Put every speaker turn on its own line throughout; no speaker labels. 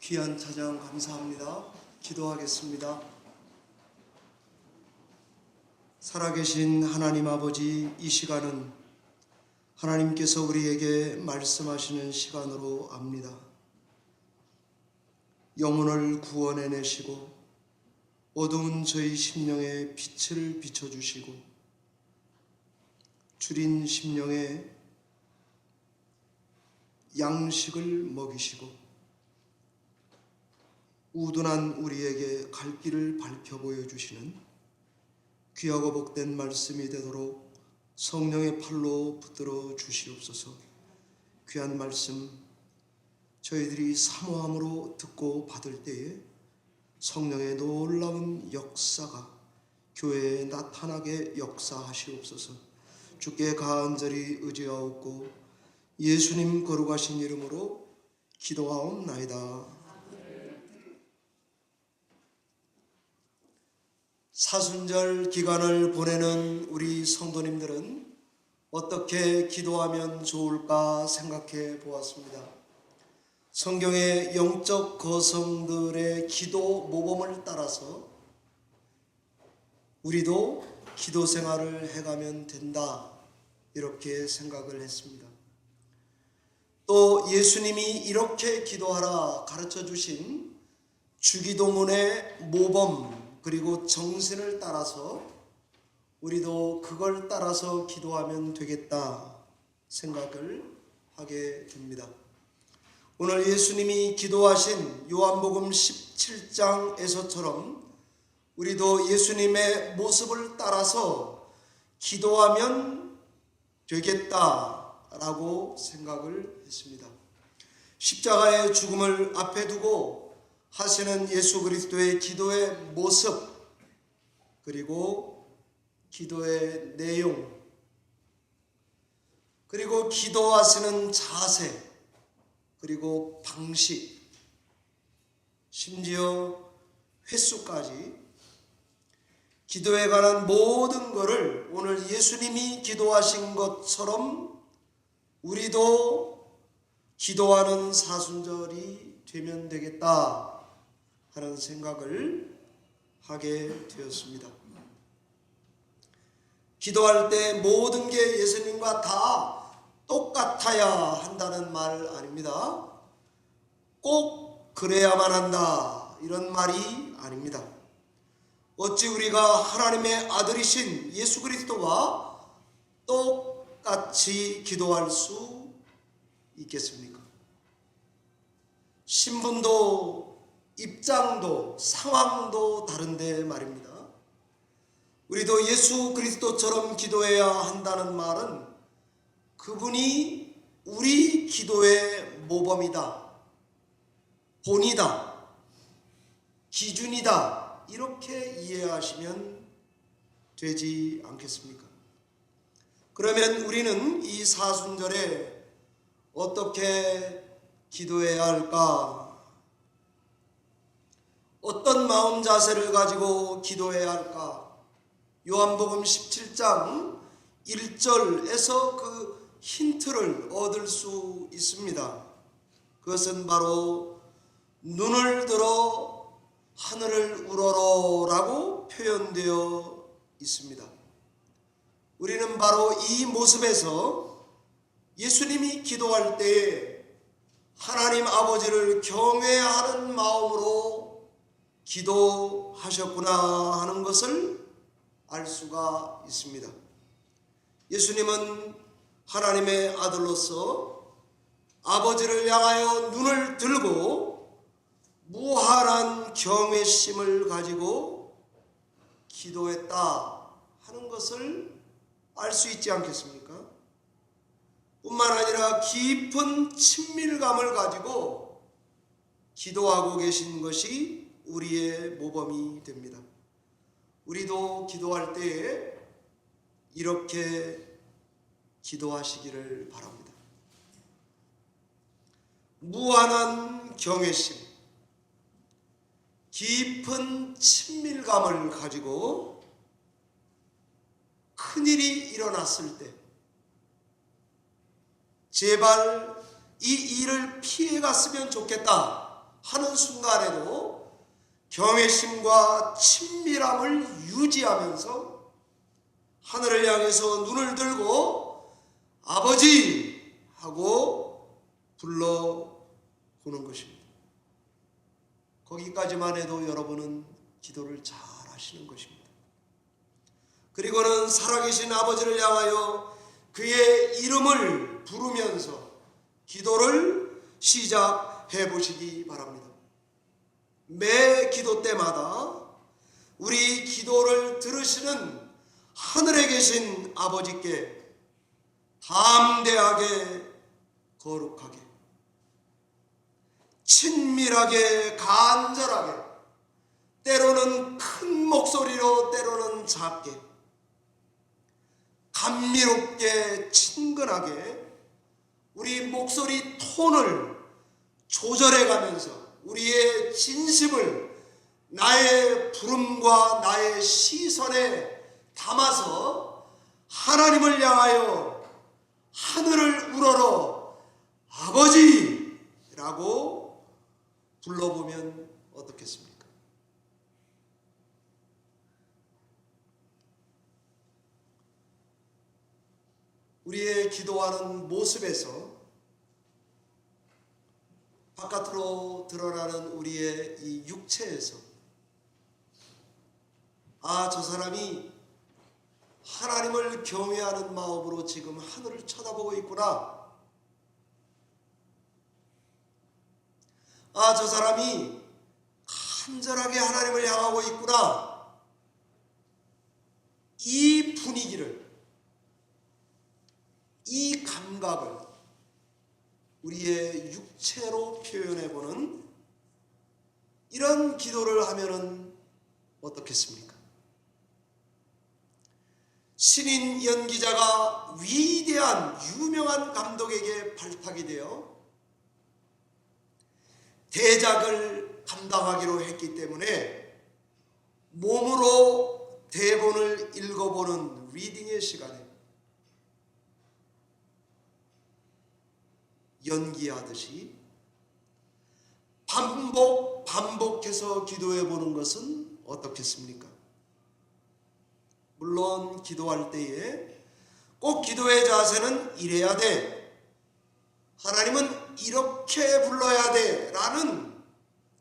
귀한 찬양 감사합니다. 기도하겠습니다. 살아계신 하나님 아버지, 이 시간은 하나님께서 우리에게 말씀하시는 시간으로 압니다. 영혼을 구원해내시고 어두운 저희 심령에 빛을 비춰주시고 줄인 심령에 양식을 먹이시고 우둔한 우리에게 갈 길을 밝혀 보여주시는 귀하고 복된 말씀이 되도록 성령의 팔로 붙들어 주시옵소서. 귀한 말씀 저희들이 사모함으로 듣고 받을 때에 성령의 놀라운 역사가 교회에 나타나게 역사하시옵소서. 주께 간절히 의지하옵고 예수님 거룩하신 이름으로 기도하옵나이다. 사순절 기간을 보내는 우리 성도님들은 어떻게 기도하면 좋을까 생각해 보았습니다. 성경의 영적 거성들의 기도 모범을 따라서 우리도 기도 생활을 해가면 된다, 이렇게 생각을 했습니다. 또 예수님이 이렇게 기도하라 가르쳐 주신 주기도문의 모범 그리고 정신을 따라서 우리도 그걸 따라서 기도하면 되겠다 생각을 하게 됩니다. 오늘 예수님이 기도하신 요한복음 17장에서처럼 우리도 예수님의 모습을 따라서 기도하면 되겠다라고 생각을 했습니다. 십자가의 죽음을 앞에 두고 하시는 예수 그리스도의 기도의 모습, 그리고 기도의 내용, 그리고 기도하시는 자세, 그리고 방식, 심지어 횟수까지 기도에 관한 모든 것을 오늘 예수님이 기도하신 것처럼 우리도 기도하는 사순절이 되면 되겠다 하는 생각을 하게 되었습니다. 기도할 때 모든 게 예수님과 다 똑같아야 한다는 말 아닙니다. 꼭 그래야만 한다, 이런 말이 아닙니다. 어찌 우리가 하나님의 아들이신 예수 그리스도와 똑같이 기도할 수 있겠습니까? 신분도 입장도 상황도 다른데 말입니다. 우리도 예수 그리스도처럼 기도해야 한다는 말은 그분이 우리 기도의 모범이다, 본이다, 기준이다, 이렇게 이해하시면 되지 않겠습니까? 그러면 우리는 이 사순절에 어떻게 기도해야 할까? 어떤 마음 자세를 가지고 기도해야 할까? 요한복음 17장 1절에서 그 힌트를 얻을 수 있습니다. 그것은 바로 눈을 들어 하늘을 우러러라고 표현되어 있습니다. 우리는 바로 이 모습에서 예수님이 기도할 때에 하나님 아버지를 경외하는 마음으로 기도하셨구나 하는 것을 알 수가 있습니다. 예수님은 하나님의 아들로서 아버지를 향하여 눈을 들고 무한한 경외심을 가지고 기도했다 하는 것을 알 수 있지 않겠습니까? 뿐만 아니라 깊은 친밀감을 가지고 기도하고 계신 것이 우리의 모범이 됩니다. 우리도 기도할 때에 이렇게 기도하시기를 바랍니다. 무한한 경외심, 깊은 친밀감을 가지고 큰일이 일어났을 때 제발 이 일을 피해갔으면 좋겠다 하는 순간에도 경외심과 친밀함을 유지하면서 하늘을 향해서 눈을 들고 아버지 하고 불러보는 것입니다. 거기까지만 해도 여러분은 기도를 잘 하시는 것입니다. 그리고는 살아계신 아버지를 향하여 그의 이름을 부르면서 기도를 시작해 보시기 바랍니다. 매 기도 때마다 우리 기도를 들으시는 하늘에 계신 아버지께 담대하게, 거룩하게, 친밀하게, 간절하게, 때로는 큰 목소리로, 때로는 작게, 감미롭게, 친근하게 우리 목소리 톤을 조절해 가면서 우리의 진심을 나의 부름과 나의 시선에 담아서 하나님을 향하여 하늘을 우러러 아버지라고 불러보면 어떻겠습니까? 우리의 기도하는 모습에서 바깥으로 드러나는 우리의 이 육체에서 저 사람이 하나님을 경외하는 마음으로 지금 하늘을 쳐다보고 있구나. 저 사람이 간절하게 하나님을 향하고 있구나. 이 분위기를, 이 감각을 우리의 육체로 표현해보는 이런 기도를 하면은 어떻겠습니까? 신인 연기자가 위대한 유명한 감독에게 발탁이 되어 대작을 감당하기로 했기 때문에 몸으로 대본을 읽어보는 리딩의 시간에 연기하듯이 반복해서 기도해 보는 것은 어떻겠습니까? 물론 기도할 때에 꼭 기도의 자세는 이래야 돼, 하나님은 이렇게 불러야 돼 라는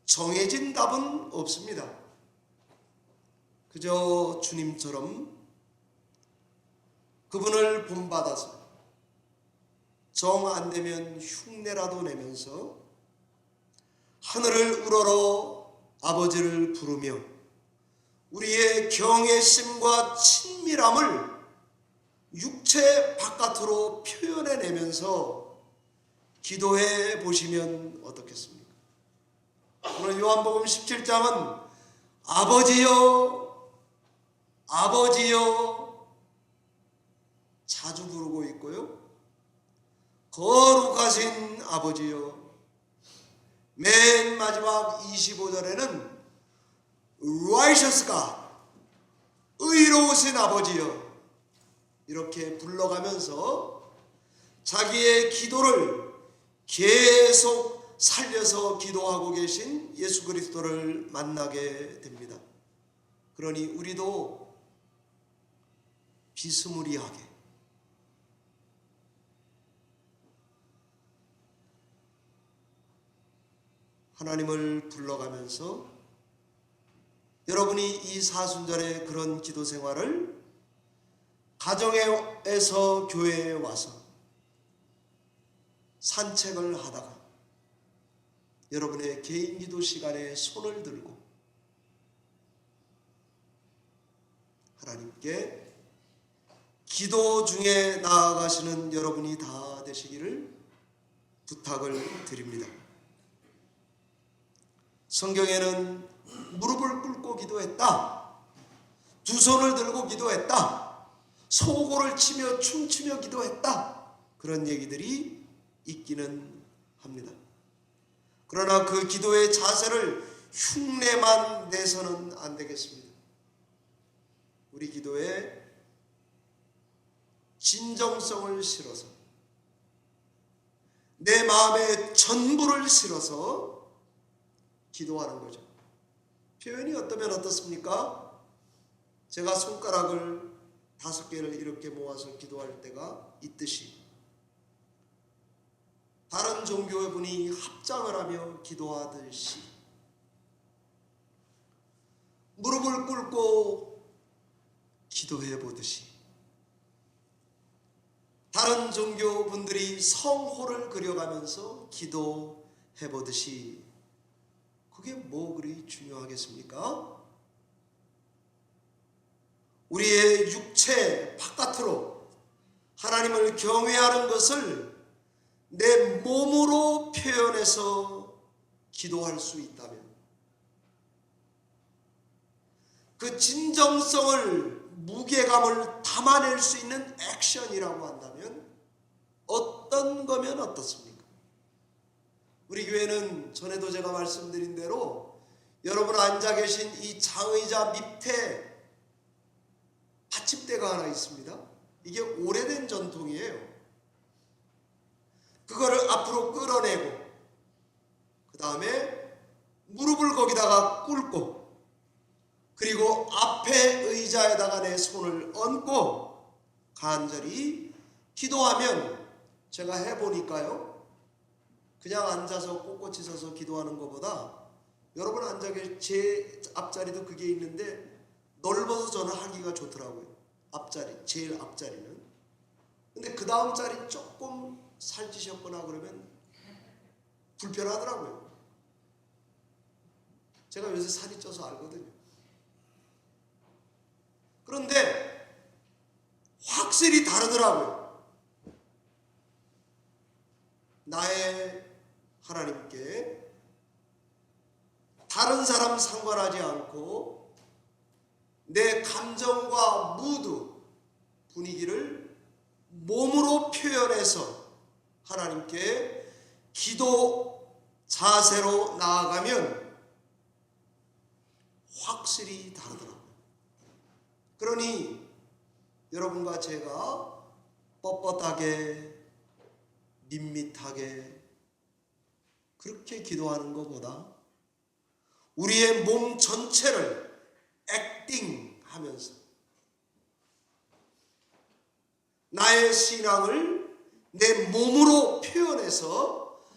정해진 답은 없습니다. 그저 주님처럼 그분을 본받아서 정 안 되면 흉내라도 내면서 하늘을 우러러 아버지를 부르며 우리의 경외심과 친밀함을 육체 바깥으로 표현해내면서 기도해 보시면 어떻겠습니까? 오늘 요한복음 17장은 아버지여, 아버지여 자주 부르고 있고요. 거룩하신 아버지여, 맨 마지막 25절에는 Righteous God, 의로우신 아버지여 이렇게 불러가면서 자기의 기도를 계속 살려서 기도하고 계신 예수 그리스도를 만나게 됩니다. 그러니 우리도 비스무리하게 하나님을 불러가면서 여러분이 이 사순절의 그런 기도 생활을 가정에서 교회에 와서 산책을 하다가 여러분의 개인 기도 시간에 손을 들고 하나님께 기도 중에 나아가시는 여러분이 다 되시기를 부탁을 드립니다. 성경에는 무릎을 꿇고 기도했다, 두 손을 들고 기도했다, 소고를 치며 춤추며 기도했다, 그런 얘기들이 있기는 합니다. 그러나 그 기도의 자세를 흉내만 내서는 안 되겠습니다. 우리 기도에 진정성을 실어서 내 마음의 전부를 실어서 기도하는 거죠. 표현이 어떠면 어떻습니까? 제가 손가락을 5개를 이렇게 모아서 기도할 때가 있듯이 다른 종교의 분이 합장을 하며 기도하듯이 무릎을 꿇고 기도해 보듯이 다른 종교 분들이 성호를 그려가면서 기도해 보듯이 그게 뭐 그리 중요하겠습니까? 우리의 육체 바깥으로 하나님을 경외하는 것을 내 몸으로 표현해서 기도할 수 있다면 그 진정성을 무게감을 담아낼 수 있는 액션이라고 한다면 어떤 거면 어떻습니까? 우리 교회는 전에도 제가 말씀드린 대로 여러분 앉아 계신 이 장의자 밑에 받침대가 하나 있습니다. 이게 오래된 전통이에요. 그거를 앞으로 끌어내고 그 다음에 무릎을 거기다가 꿇고 그리고 앞에 의자에다가 내 손을 얹고 간절히 기도하면 제가 해보니까요. 그냥 앉아서 꼿꼿이 서서 기도하는 것보다 여러분 앉아 계신 제 앞자리도 그게 있는데 넓어서 저는 하기가 좋더라고요. 앞자리, 제일 앞자리는. 근데 그 다음 자리 조금 살찌셨거나 그러면 불편하더라고요. 제가 요새 살이 쪄서 알거든요. 그런데 확실히 다르더라고요. 나의 하나님께 다른 사람 상관하지 않고 내 감정과 무드, 분위기를 몸으로 표현해서 하나님께 기도 자세로 나아가면 확실히 다르더라고요. 그러니 여러분과 제가 뻣뻣하게 밋밋하게 그렇게 기도하는 것보다 우리의 몸 전체를 액팅하면서 나의 신앙을 내 몸으로 표현해서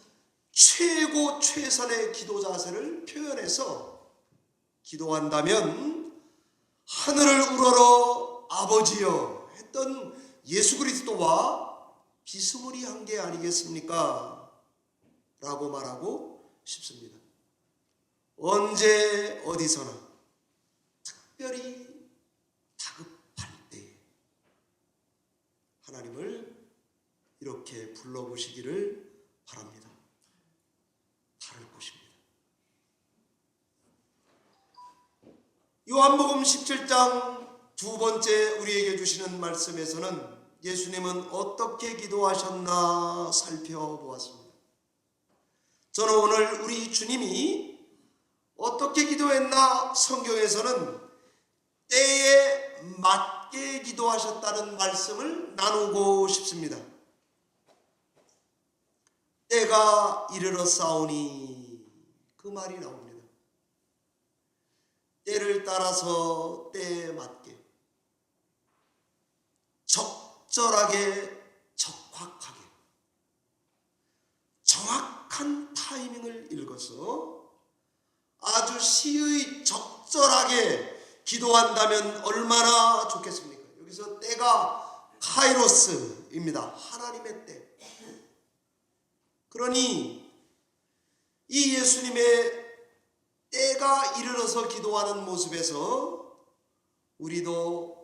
최고 최선의 기도 자세를 표현해서 기도한다면 하늘을 우러러 아버지여 했던 예수 그리스도와 비스무리한 게 아니겠습니까? 라고 말하고 싶습니다. 언제 어디서나 특별히 다급할 때 하나님을 이렇게 불러보시기를 바랍니다. 다를 것입니다. 요한복음 17장 2번째 우리에게 주시는 말씀에서는 예수님은 어떻게 기도하셨나 살펴보았습니다. 저는 오늘 우리 주님이 어떻게 기도했나 성경에서는 때에 맞게 기도하셨다는 말씀을 나누고 싶습니다. 때가 이르렀사오니 그 말이 나옵니다. 때를 따라서 때에 맞게 적절하게 적확하게 정확한 타이밍을 읽어서 아주 시의 적절하게 기도한다면 얼마나 좋겠습니까? 여기서 때가 카이로스입니다. 하나님의 때. 그러니 이 예수님의 때가 이르러서 기도하는 모습에서 우리도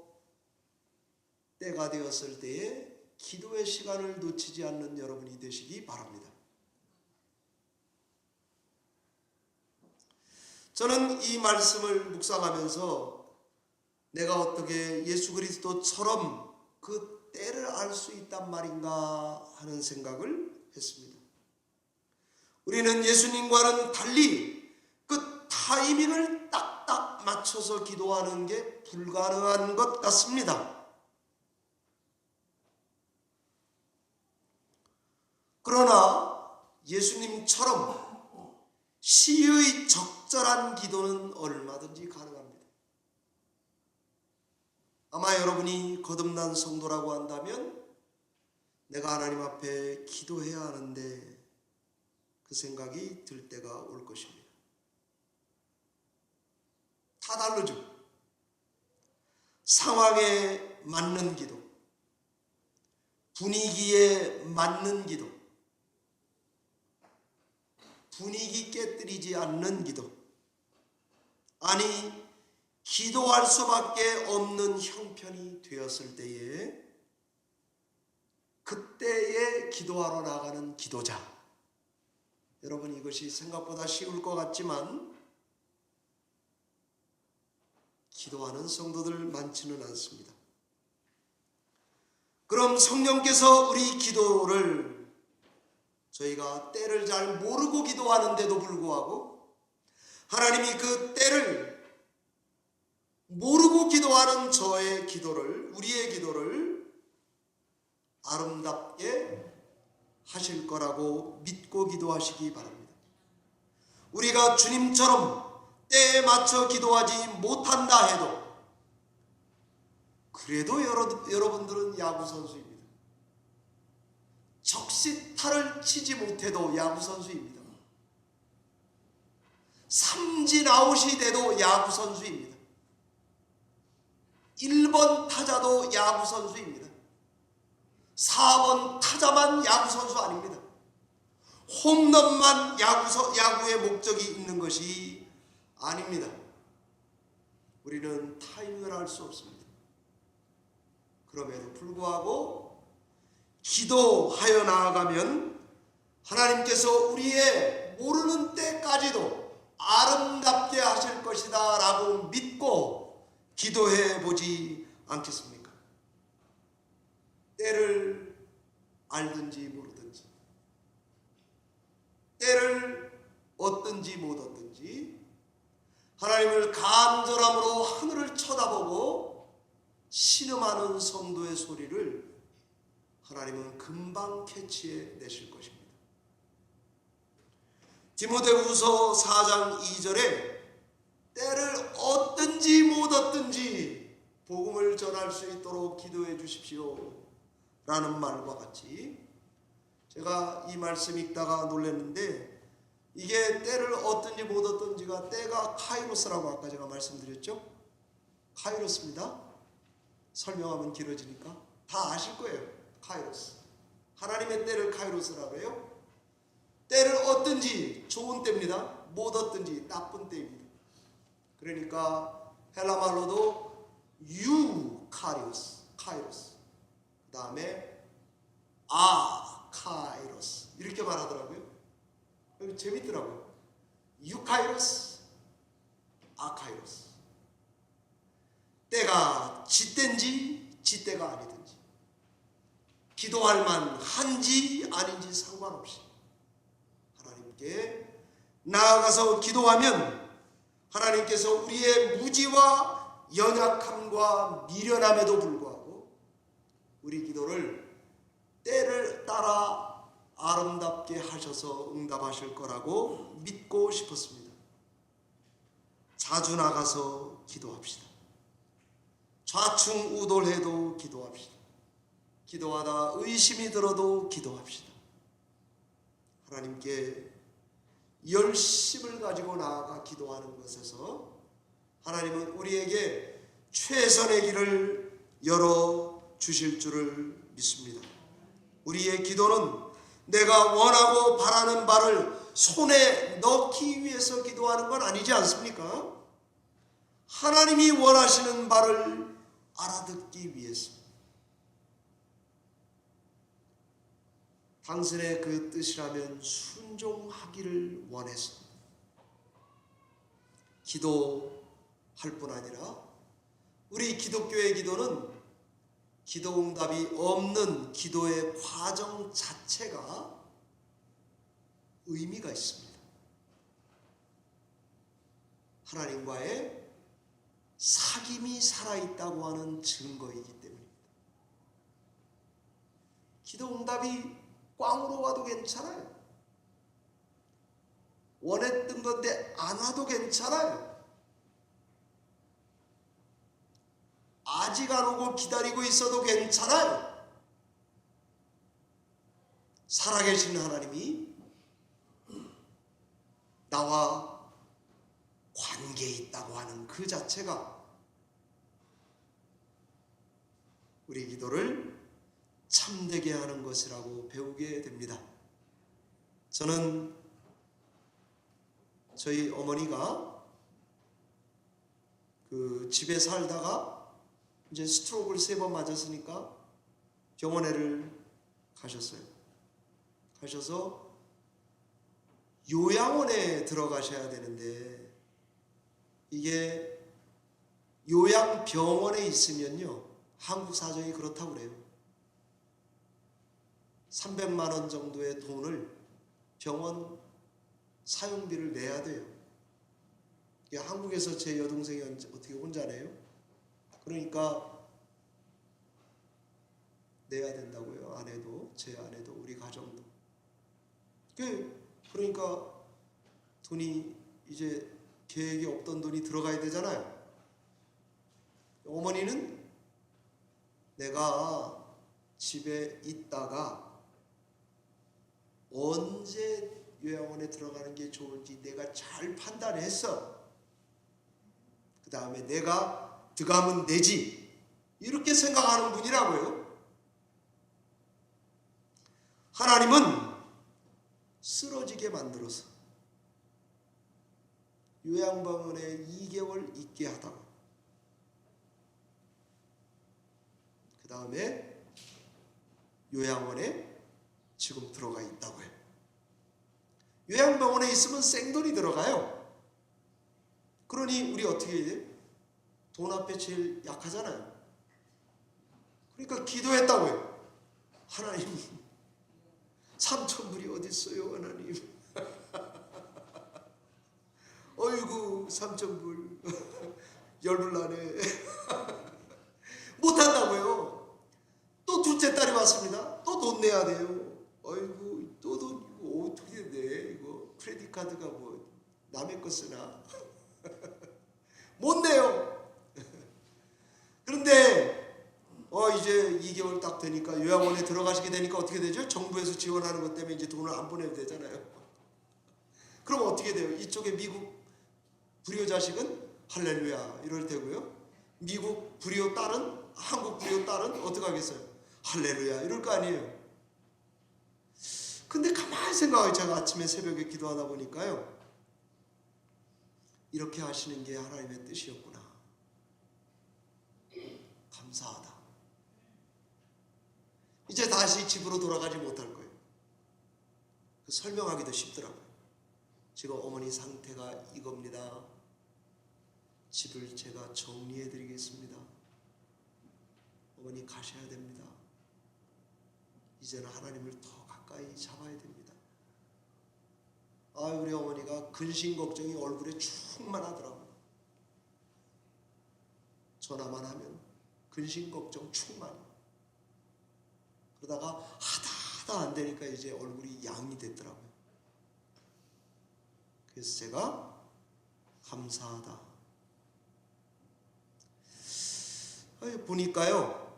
때가 되었을 때에 기도의 시간을 놓치지 않는 여러분이 되시기 바랍니다. 저는 이 말씀을 묵상하면서 내가 어떻게 예수 그리스도처럼 그 때를 알 수 있단 말인가 하는 생각을 했습니다. 우리는 예수님과는 달리 그 타이밍을 딱딱 맞춰서 기도하는 게 불가능한 것 같습니다. 그러나 예수님처럼 시의 적절한 기도는 얼마든지 가능합니다. 아마 여러분이 거듭난 성도라고 한다면 내가 하나님 앞에 기도해야 하는데 그 생각이 들 때가 올 것입니다. 다 다르죠. 상황에 맞는 기도, 분위기에 맞는 기도, 분위기 깨뜨리지 않는 기도, 아니 기도할 수밖에 없는 형편이 되었을 때에 그때에 기도하러 나가는 기도자. 여러분, 이것이 생각보다 쉬울 것 같지만 기도하는 성도들 많지는 않습니다. 그럼 성령께서 우리 기도를 저희가 때를 잘 모르고 기도하는데도 불구하고 하나님이 그 때를 모르고 기도하는 저의 기도를, 우리의 기도를 아름답게 하실 거라고 믿고 기도하시기 바랍니다. 우리가 주님처럼 때에 맞춰 기도하지 못한다 해도 그래도 여러분들은 야구선수입니다. 적시타를 치지 못해도 야구선수입니다. 삼진 아웃이 돼도 야구선수입니다. 1번 타자도 야구선수입니다. 4번 타자만 야구선수 아닙니다. 홈런만 야구의 목적이 있는 것이 아닙니다. 우리는 타이밍을 알 수 없습니다. 그럼에도 불구하고 기도하여 나아가면 하나님께서 우리의 모르는 때까지도 아름답게 하실 것이다 라고 믿고 기도해 보지 않겠습니까? 때를 알든지 모르든지, 때를 얻든지 못 얻든지 하나님을 간절함으로 하늘을 쳐다보고 신음하는 성도의 소리를 하나님은 금방 캐치해 내실 것입니다. 디모데후서 4장 2절에 때를 얻든지 못 얻든지 복음을 전할 수 있도록 기도해 주십시오 라는 말과 같이, 제가 이 말씀 읽다가 놀랐는데 이게 때를 얻든지 못 얻든지가 때가 카이로스라고 아까 제가 말씀드렸죠. 카이로스입니다. 설명하면 길어지니까 다 아실 거예요. 카이로스, 하나님의 때를 카이로스라고 해요. 때를 얻든지 좋은 때입니다. 못 얻든지 나쁜 때입니다. 그러니까 헬라 말로도 유카리오스, 카이로스, 그 다음에 카이로스 이렇게 말하더라고요. 재밌더라고요. 유카이로스, 아카이로스. 때가 지 때인지 지 때가 아니든지, 기도할 만한지 아닌지 상관없이 하나님께 나아가서 기도하면 하나님께서 우리의 무지와 연약함과 미련함에도 불구하고 우리 기도를 때를 따라 아름답게 하셔서 응답하실 거라고 믿고 싶었습니다. 자주 나가서 기도합시다. 좌충우돌해도 기도합시다. 기도하다 의심이 들어도 기도합시다. 하나님께 열심을 가지고 나아가 기도하는 것에서 하나님은 우리에게 최선의 길을 열어주실 줄을 믿습니다. 우리의 기도는 내가 원하고 바라는 바를 손에 넣기 위해서 기도하는 건 아니지 않습니까? 하나님이 원하시는 바를 알아듣기 위해서, 당신의 그 뜻이라면 순종하기를 원해서 기도할 뿐 아니라 우리 기독교의 기도는 기도 응답이 없는 기도의 과정 자체가 의미가 있습니다. 하나님과의 사귐이 살아있다고 하는 증거이기 때문입니다. 기도 응답이 꽝으로 와도 괜찮아요. 원했던 건데 안 와도 괜찮아요. 아직 안 오고 기다리고 있어도 괜찮아요. 살아계신 하나님이 나와 관계에 있다고 하는 그 자체가 우리 기도를 참되게 하는 것이라고 배우게 됩니다. 저는 저희 어머니가 그 집에 살다가 이제 스트로크를 3번 맞았으니까 병원에를 가셨어요. 가셔서 요양원에 들어가셔야 되는데, 이게 요양병원에 있으면요, 한국 사정이 그렇다고 그래요. 300만 원 정도의 돈을 병원 사용비를 내야 돼요. 한국에서 제 여동생이 어떻게 혼자네요? 그러니까 내야 된다고요. 아내도, 제 아내도, 우리 가정도. 그러니까 돈이 이제 계획이 없던 돈이 들어가야 되잖아요. 어머니는 내가 집에 있다가 언제 요양원에 들어가는 게 좋을지 내가 잘 판단했어. 그 다음에 내가 들어가면 되지, 이렇게 생각하는 분이라고요. 하나님은 쓰러지게 만들어서 요양병원에 2개월 있게 하다가 그 다음에 요양원에 지금 들어가 있다고 해요. 요양병원에 있으면 생돈이 들어가요. 그러니 우리 어떻게 해야 돼요? 돈 앞에 제일 약하잖아요. 그러니까 기도했다고 해요. 하나님, 3,000불이 어디 있어요, 하나님? 어이구, 3,000불 열불 나네. 못한다고요. 또 둘째 딸이 왔습니다. 또 돈 내야 돼요. 어이구, 또 돈, 이거 어떻게 내? 이거 크레딧 카드가 뭐 남의 거 쓰나? 못 내요. 그런데 이제 2개월 딱 되니까 요양원에 들어가시게 되니까 어떻게 되죠? 정부에서 지원하는 것 때문에 이제 돈을 안 보내도 되잖아요. 그럼 어떻게 돼요? 이쪽에 미국 불효 자식은 할렐루야 이럴 테고요, 미국 불효 딸은, 한국 불효 딸은 어떻게 하겠어요? 할렐루야 이럴 거 아니에요. 근데 가만히 생각해요. 제가 아침에 새벽에 기도하다 보니까요, 이렇게 하시는 게 하나님의 뜻이었구나. 감사하다. 이제 다시 집으로 돌아가지 못할 거예요. 설명하기도 쉽더라고요. 지금 어머니 상태가 이겁니다. 집을 제가 정리해 드리겠습니다. 어머니 가셔야 됩니다. 이제는 하나님을 더 가까이 잡아야 됩니다. 우리 어머니가 근심 걱정이 얼굴에 충만하더라고요. 전화만 하면 근심 걱정 충만. 그러다가 하다 안 되니까 이제 얼굴이 양이 됐더라고요. 그래서 제가 감사하다. 보니까요,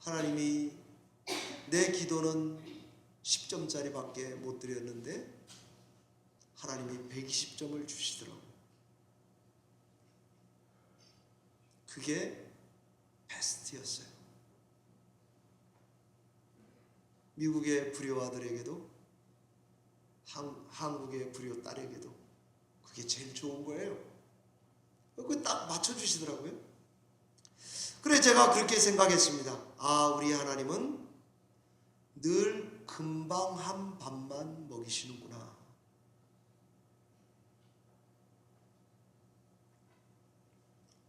하나님이 내 기도는 10점짜리 밖에 못 드렸는데 하나님이 120점을 주시더라고요. 그게 베스트였어요. 미국의 불효 아들에게도 한국의 불효 딸에게도 그게 제일 좋은 거예요. 그거 딱 맞춰주시더라고요. 그래, 제가 그렇게 생각했습니다. 우리 하나님은 늘 금방 한 밥만 먹이시는구나.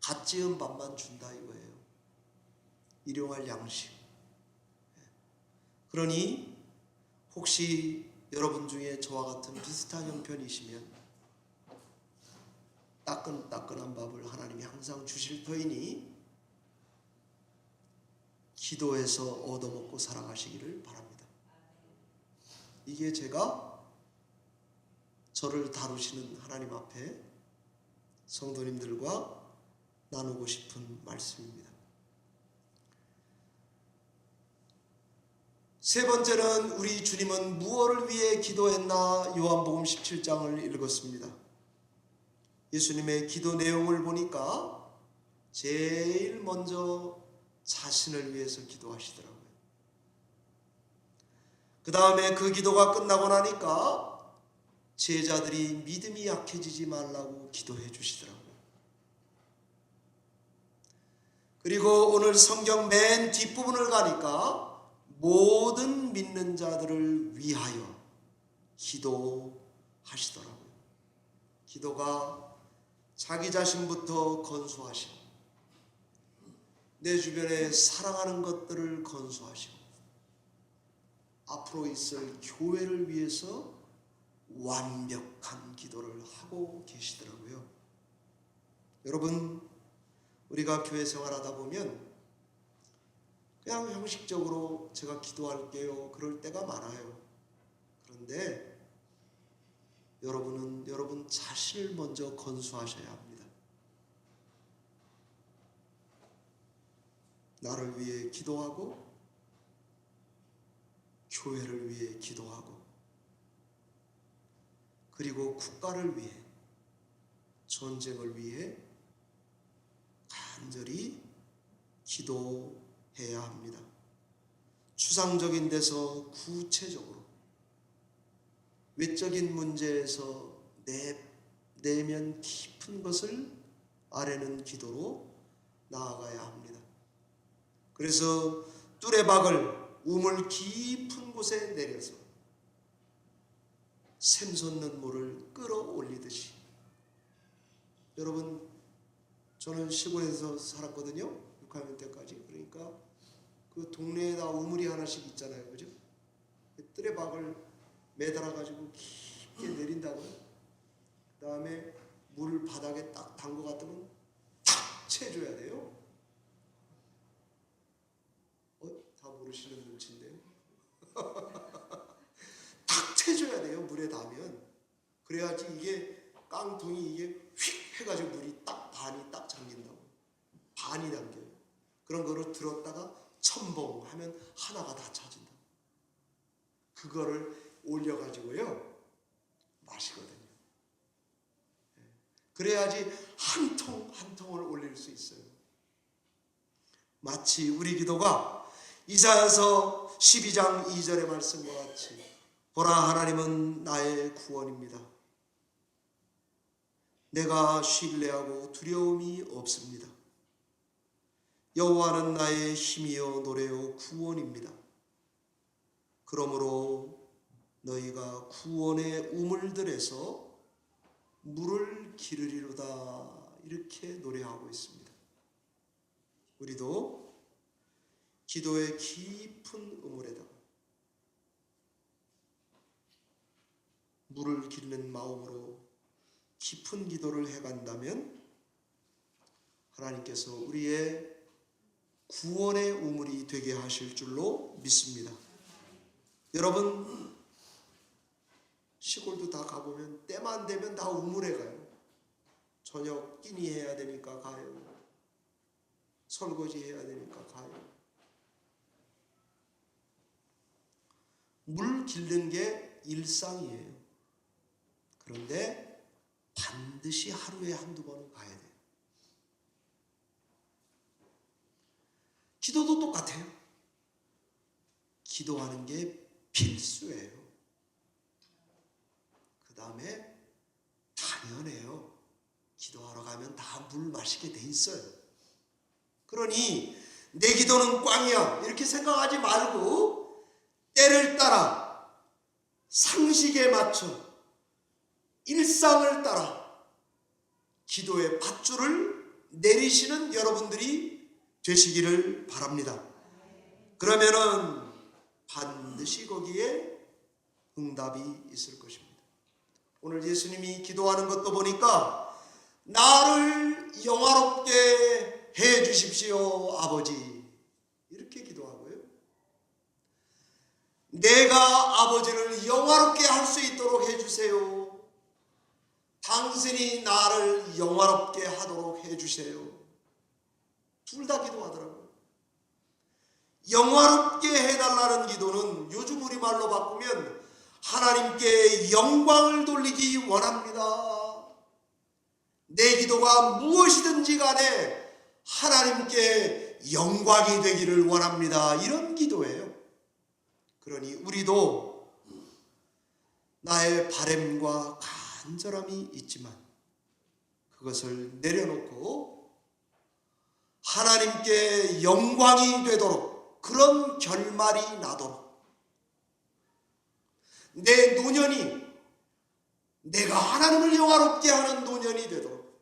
갓 지은 밥만 준다 이거예요. 일용할 양식. 그러니 혹시 여러분 중에 저와 같은 비슷한 형편이시면 따끈따끈한 밥을 하나님이 항상 주실 터이니 기도해서 얻어먹고 살아가시기를 바랍니다. 이게 제가 저를 다루시는 하나님 앞에 성도님들과 나누고 싶은 말씀입니다. 세 번째는 우리 주님은 무엇을 위해 기도했나 요한복음 17장을 읽었습니다. 예수님의 기도 내용을 보니까 제일 먼저 자신을 위해서 기도하시더라고요. 그 다음에 그 기도가 끝나고 나니까 제자들이 믿음이 약해지지 말라고 기도해 주시더라고요. 그리고 오늘 성경 맨 뒷부분을 가니까 모든 믿는 자들을 위하여 기도하시더라고요. 기도가 자기 자신부터 건수하시고 내 주변에 사랑하는 것들을 건수하시고 앞으로 있을 교회를 위해서 완벽한 기도를 하고 계시더라고요. 여러분, 우리가 교회 생활하다 보면 그냥 형식적으로 제가 기도할게요 그럴 때가 많아요. 그런데 여러분은 여러분 자신을 먼저 건수하셔야 합니다. 나를 위해 기도하고 교회를 위해 기도하고 그리고 국가를 위해 전쟁을 위해 간절히 기도해야 합니다. 추상적인 데서 구체적으로 외적인 문제에서 내면 깊은 것을 아뢰는 기도로 나아가야 합니다. 그래서 뚜레박을 우물 깊은 곳에 내려서 샘솟는 물을 끌어올리듯이, 여러분 저는 시골에서 살았거든요. 6학년 때까지. 그러니까 그 동네에다 우물이 하나씩 있잖아요, 그죠? 뚜레박을 매달아 가지고 깊게 내린다고요. 그 다음에 물 바닥에 딱 담궈 갔더니 탁 채줘야 돼요. 다 모르시는 눈치인데요. 탁 채줘야 돼요, 물에 닿으면. 그래야지 이게 깡통이 이게 휙 해가지고 물이 딱 반이 딱 잠긴다고. 반이 담겨요. 그런 거를 들었다가 첨봉 하면 하나가 다 차진다. 그거를 올려가지고요 마시거든요. 그래야지 한 통 한 통을 올릴 수 있어요. 마치 우리 기도가 이사야서 12장 2절의 말씀과 같이 보라 하나님은 나의 구원입니다. 내가 신뢰하고 두려움이 없습니다. 여호와는 나의 힘이요 노래요 구원입니다. 그러므로 너희가 구원의 우물들에서 물을 기르리로다, 이렇게 노래하고 있습니다. 우리도 기도의 깊은 우물에다가 물을 기르는 마음으로 깊은 기도를 해간다면 하나님께서 우리의 구원의 우물이 되게 하실 줄로 믿습니다. 여러분, 시골도 다 가보면 때만 되면 다 우물에 가요. 저녁 끼니 해야 되니까 가요. 설거지 해야 되니까 가요. 물 기르는 게 일상이에요. 그런데 반드시 하루에 한두 번은 가야 돼요. 기도도 똑같아요. 기도하는 게 필수예요. 그 다음에 당연해요. 기도하러 가면 다 물 마시게 돼 있어요. 그러니 내 기도는 꽝이야 이렇게 생각하지 말고 때를 따라 상식에 맞춰 일상을 따라 기도의 밧줄을 내리시는 여러분들이 되시기를 바랍니다. 그러면은 반드시 거기에 응답이 있을 것입니다. 오늘 예수님이 기도하는 것도 보니까 나를 영화롭게 해 주십시오 아버지, 이렇게 기도하고요. 내가 아버지를 영화롭게 할 수 있도록 해 주세요. 당신이 나를 영화롭게 하도록 해주세요. 둘 다 기도하더라고요. 영화롭게 해달라는 기도는 요즘 우리말로 바꾸면 하나님께 영광을 돌리기 원합니다. 내 기도가 무엇이든지 간에 하나님께 영광이 되기를 원합니다. 이런 기도예요. 그러니 우리도 나의 바램과 간절함이 있지만 그것을 내려놓고 하나님께 영광이 되도록, 그런 결말이 나도록, 내 노년이 내가 하나님을 영화롭게 하는 노년이 되도록,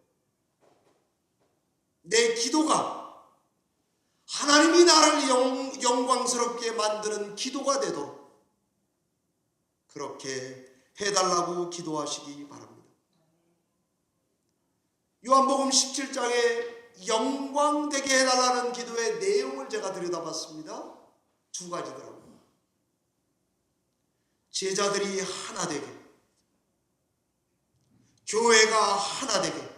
내 기도가 하나님이 나를 영광스럽게 만드는 기도가 되도록 그렇게 해달라고 기도하시기 바랍니다. 요한복음 17장에 영광되게 해달라는 기도의 내용을 제가 들여다봤습니다. 두 가지더라고요. 제자들이 하나 되게, 교회가 하나 되게,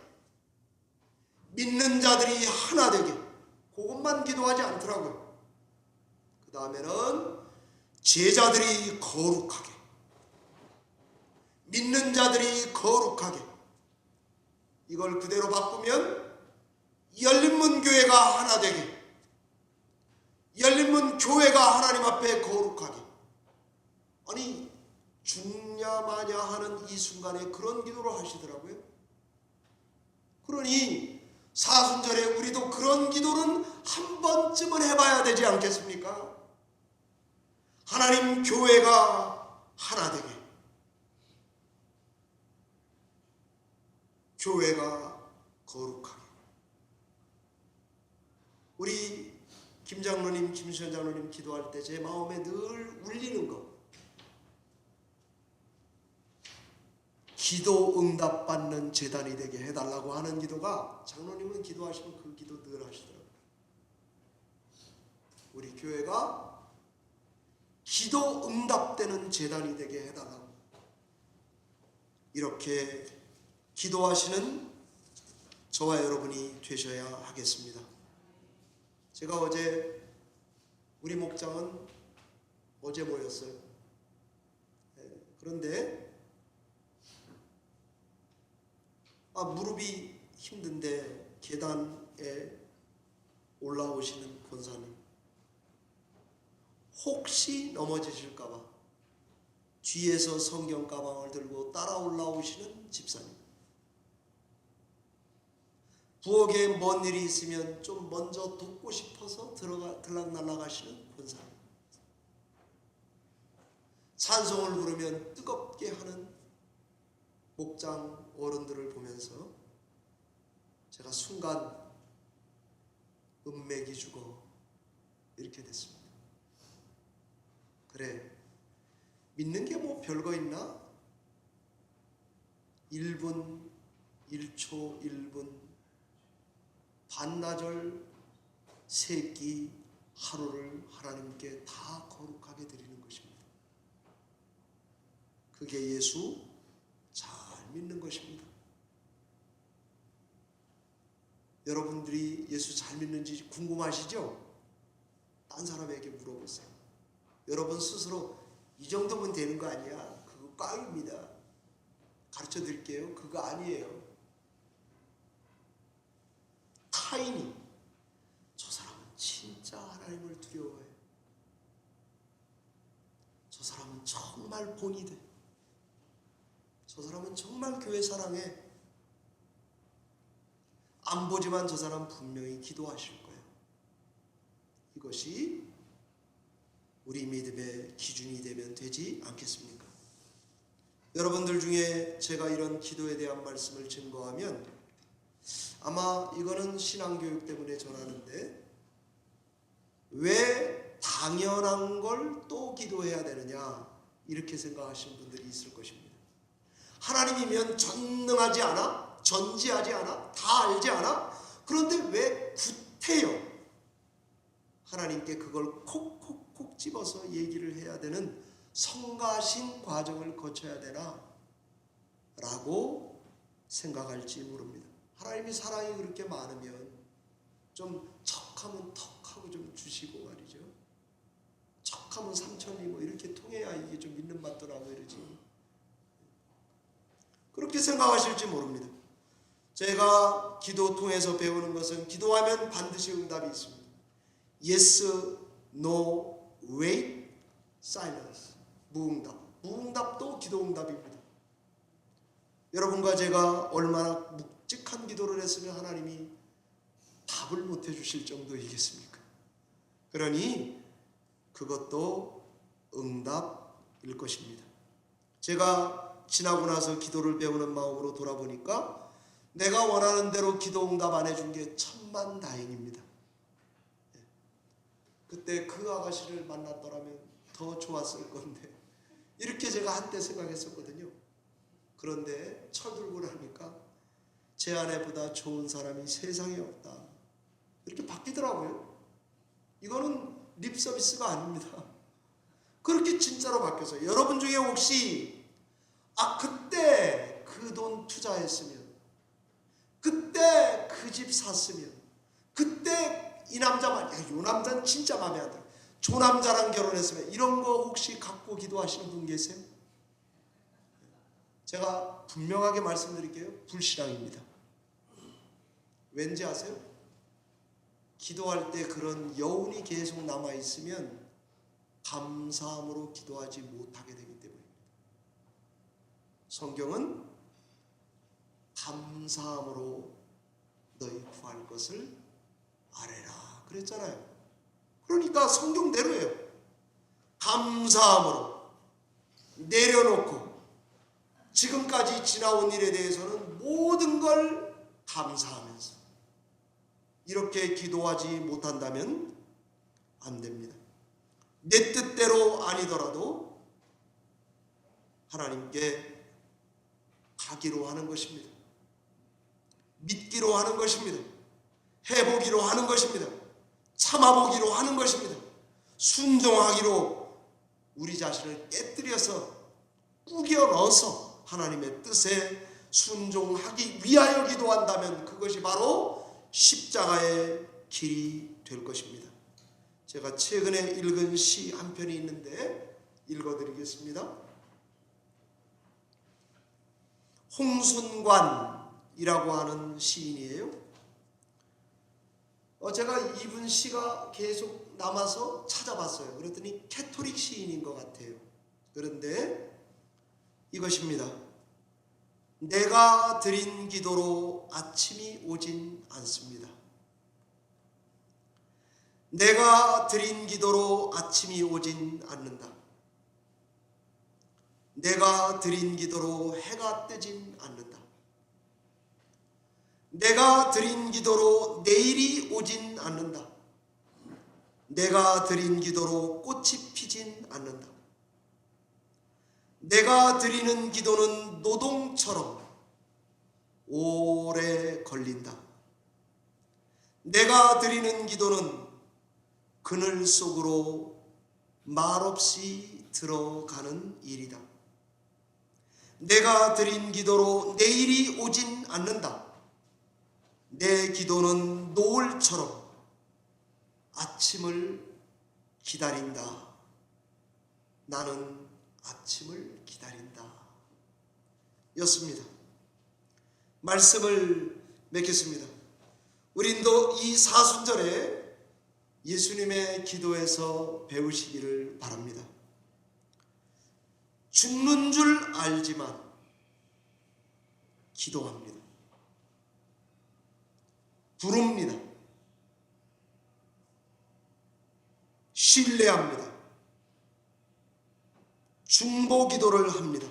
믿는 자들이 하나 되게, 그것만 기도하지 않더라고요. 그 다음에는 제자들이 거룩하게, 믿는 자들이 거룩하게, 이걸 그대로 바꾸면 열린문 교회가 하나 되게, 열린문 교회가 하나님 앞에 거룩하게. 아니, 죽냐 마냐 하는 이 순간에 그런 기도를 하시더라고요. 그러니 사순절에 우리도 그런 기도는 한 번쯤은 해봐야 되지 않겠습니까? 하나님 교회가 하나 되게, 교회가 거룩하게. 우리 김 장로님, 김수현 장로님 기도할 때 제 마음에 늘 울리는 거, 기도 응답받는 제단이 되게 해달라고 하는 기도가, 장로님은 기도하시면 그 기도 늘 하시더라고요. 우리 교회가 기도 응답되는 제단이 되게 해달라고, 이렇게 기도하시는 저와 여러분이 되셔야 하겠습니다. 제가 어제, 우리 목장은 어제 모였어요. 그런데 무릎이 힘든데 계단에 올라오시는 권사님, 혹시 넘어지실까봐 뒤에서 성경 가방을 들고 따라 올라오시는 집사님, 부엌에 뭔 일이 있으면 좀 먼저 돕고 싶어서 들락날락 하시는 권사님, 찬송을 부르면 뜨겁게 하는 목장 어른들을 보면서 제가 순간 음맥이 죽어 이렇게 됐습니다. 그래, 믿는 게 뭐 별거 있나? 1분, 1초, 1분, 반나절, 세끼, 하루를 하나님께 다 거룩하게 드리는 것입니다. 그게 예수 잘 믿는 것입니다. 여러분들이 예수 잘 믿는지 궁금하시죠? 딴 사람에게 물어보세요. 여러분 스스로 이 정도면 되는 거 아니야? 그거 꽝입니다. 가르쳐 드릴게요. 그거 아니에요. 타인이, 저 사람은 진짜 하나님을 두려워해, 저 사람은 정말 본이 돼, 저 사람은 정말 교회 사랑해, 안 보지만 저 사람 분명히 기도하실 거예요. 이것이 우리 믿음의 기준이 되면 되지 않겠습니까? 여러분들 중에 제가 이런 기도에 대한 말씀을 증거하면 아마 이거는 신앙교육 때문에 전하는데, 왜 당연한 걸 또 기도해야 되느냐, 이렇게 생각하시는 분들이 있을 것입니다. 하나님이면 전능하지 않아? 전지하지 않아? 다 알지 않아? 그런데 왜 구태여 하나님께 그걸 콕콕콕 집어서 얘기를 해야 되는 성가신 과정을 거쳐야 되나? 라고 생각할지 모릅니다. 하나님이 사랑이 그렇게 많으면 좀 척하면 턱하고 좀 주시고 말이죠. 척하면 삼천리 뭐 이렇게 통해야 이게 좀 믿는 맛도 나고 이러지. 그렇게 생각하실지 모릅니다. 제가 기도 통해서 배우는 것은 기도하면 반드시 응답이 있습니다. Yes, no, wait, silence. 무응답. 무응답도 기도 응답입니다. 여러분과 제가 얼마나 묵직한 기도를 했으면 하나님이 답을 못 해주실 정도이겠습니까? 그러니 그것도 응답일 것입니다. 제가 지나고 나서 기도를 배우는 마음으로 돌아보니까 내가 원하는 대로 기도 응답 안 해준 게 천만다행입니다. 그때 그 아가씨를 만났더라면 더 좋았을 건데 이렇게 제가 한때 생각했었거든요. 그런데 철들고 나니까 제 아내보다 좋은 사람이 세상에 없다. 이렇게 바뀌더라고요. 이거는 립 서비스가 아닙니다. 그렇게 진짜로 바뀌었어요. 여러분 중에 혹시 그때 그 돈 투자했으면, 그때 그 집 샀으면, 그때 이 남자만, 이 남자는 진짜 마음에 안 들어. 저 남자랑 결혼했으면, 이런 거 혹시 갖고 기도하시는 분 계세요? 제가 분명하게 말씀드릴게요. 불신앙입니다. 왠지 아세요? 기도할 때 그런 여운이 계속 남아있으면 감사함으로 기도하지 못하게 되기 때문입니다. 성경은 감사함으로 너희 구할 것을 아뢰라 그랬잖아요. 그러니까 성경대로예요. 감사함으로 내려놓고 지금까지 지나온 일에 대해서는 모든 걸 감사하면서 이렇게 기도하지 못한다면 안 됩니다. 내 뜻대로 아니더라도 하나님께 가기로 하는 것입니다. 믿기로 하는 것입니다. 해보기로 하는 것입니다. 참아보기로 하는 것입니다. 순종하기로 우리 자신을 깨뜨려서 꾸겨 넣어서 하나님의 뜻에 순종하기 위하여 기도한다면 그것이 바로 십자가의 길이 될 것입니다. 제가 최근에 읽은 시 한 편이 있는데 읽어드리겠습니다. 홍순관이라고 하는 시인이에요. 제가 이분 시가 계속 남아서 찾아봤어요. 그랬더니 캐토릭 시인인 것 같아요. 그런데 이것입니다. 내가 드린 기도로 아침이 오진 않습니다. 내가 드린 기도로 아침이 오진 않는다. 내가 드린 기도로 해가 뜨진 않는다. 내가 드린 기도로 내일이 오진 않는다. 내가 드린 기도로 꽃이 피진 않는다. 내가 드리는 기도는 노동처럼 오래 걸린다. 내가 드리는 기도는 그늘 속으로 말없이 들어가는 일이다. 내가 드린 기도로 내일이 오진 않는다. 내 기도는 노을처럼 아침을 기다린다. 나는 아침을 기다린다. 였습니다. 말씀을 맺겠습니다. 우린도 이 사순절에 예수님의 기도에서 배우시기를 바랍니다. 죽는 줄 알지만 기도합니다. 부릅니다. 신뢰합니다. 중보 기도를 합니다.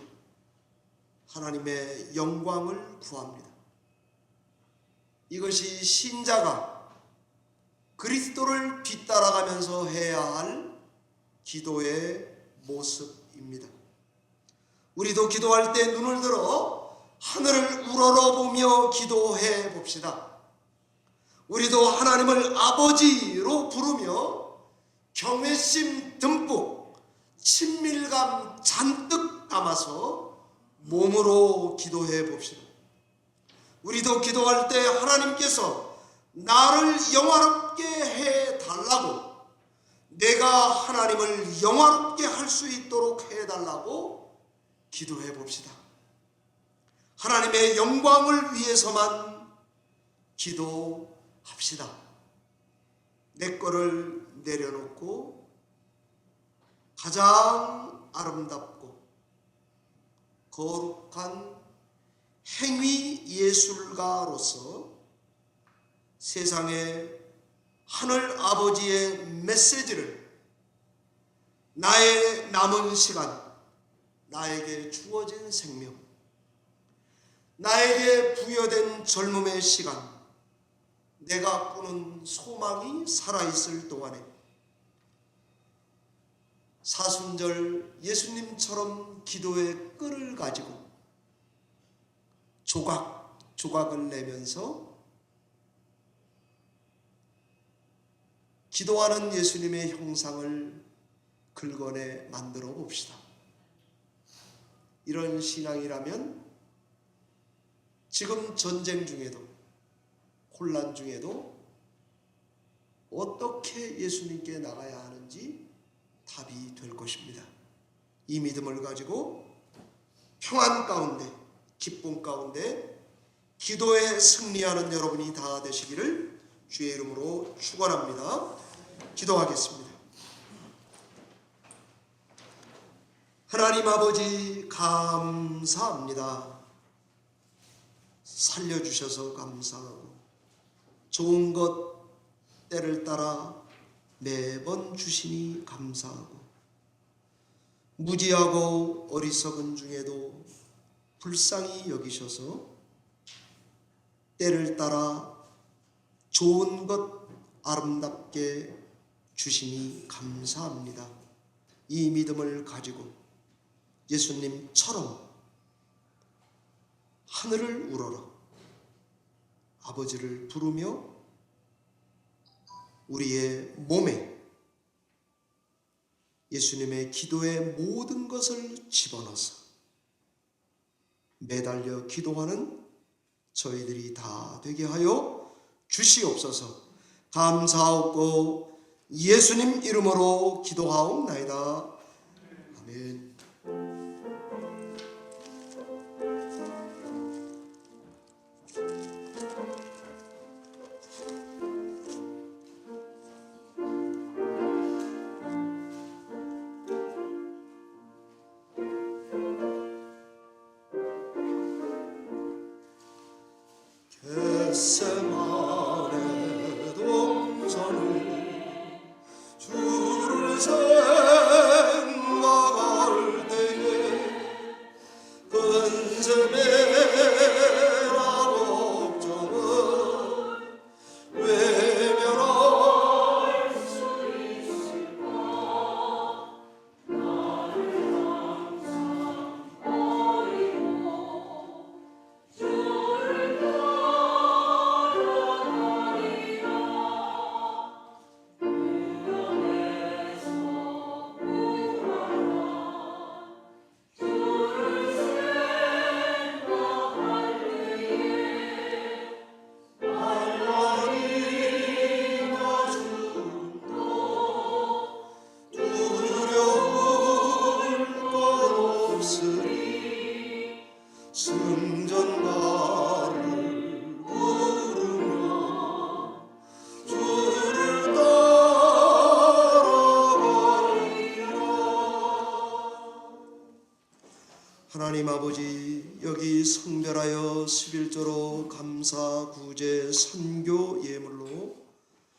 하나님의 영광을 구합니다. 이것이 신자가 그리스도를 뒤따라가면서 해야 할 기도의 모습입니다. 우리도 기도할 때 눈을 들어 하늘을 우러러보며 기도해 봅시다. 우리도 하나님을 아버지로 부르며 경외심 듬뿍 친밀감 잔뜩 담아서 몸으로 기도해 봅시다. 우리도 기도할 때 하나님께서 나를 영화롭게 해달라고, 내가 하나님을 영화롭게 할 수 있도록 해달라고 기도해 봅시다. 하나님의 영광을 위해서만 기도합시다. 내 거를 내려놓고 가장 아름답고 거룩한 행위 예술가로서 세상에 하늘 아버지의 메시지를 나의 남은 시간, 나에게 주어진 생명, 나에게 부여된 젊음의 시간, 내가 꾸는 소망이 살아있을 동안에 사순절 예수님처럼 기도의 끈을 가지고 조각조각을 내면서 기도하는 예수님의 형상을 긁어내 만들어 봅시다. 이런 신앙이라면 지금 전쟁 중에도, 혼란 중에도 어떻게 예수님께 나가야 하는지 답이 될 것입니다. 이 믿음을 가지고 평안 가운데, 기쁨 가운데 기도에 승리하는 여러분이 다 되시기를 주의 이름으로 축원합니다. 기도하겠습니다. 하나님 아버지, 감사합니다. 살려주셔서 감사하고 좋은 것 때를 따라 매번 주시니 감사하고, 무지하고 어리석은 중에도 불쌍히 여기셔서 때를 따라 좋은 것 아름답게 주시니 감사합니다. 이 믿음을 가지고 예수님처럼 하늘을 우러러 아버지를 부르며 우리의 몸에 예수님의 기도의 모든 것을 집어넣어서 매달려 기도하는 저희들이 다 되게 하여 주시옵소서. 감사하옵고 예수님 이름으로 기도하옵나이다. 아멘. 겟세마네 동산을 주를 생각할 때에 근세메라 걱정은 외면할 수 있을까. 나를 항상 버리고 주를 승전가를 부르며 주를 따라가리라. 하나님 아버지, 여기 성별하여 11조로 감사, 구제, 선교 예물로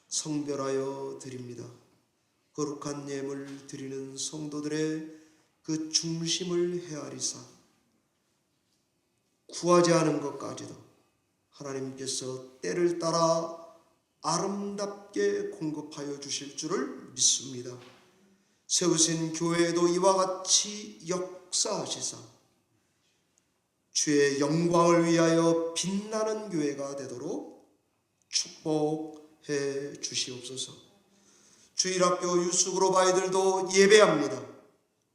성별하여 드립니다. 거룩한 예물 드리는 성도들의 그 중심을 헤아리사 구하지 않은 것까지도 하나님께서 때를 따라 아름답게 공급하여 주실 줄을 믿습니다. 세우신 교회에도 이와 같이 역사하시사 주의 영광을 위하여 빛나는 교회가 되도록 축복해 주시옵소서. 주일학교 유스그룹 아이들도 예배합니다.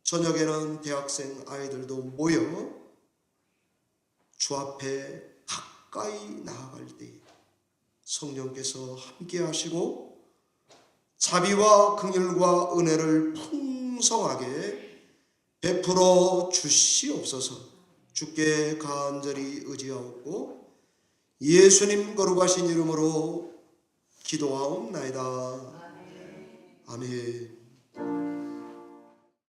저녁에는 대학생 아이들도 모여 주 앞에 가까이 나아갈 때 성령께서 함께 하시고 자비와 긍휼과 은혜를 풍성하게 베풀어 주시옵소서. 주께 간절히 의지하옵고 예수님 거룩하신 이름으로 기도하옵나이다. 아멘.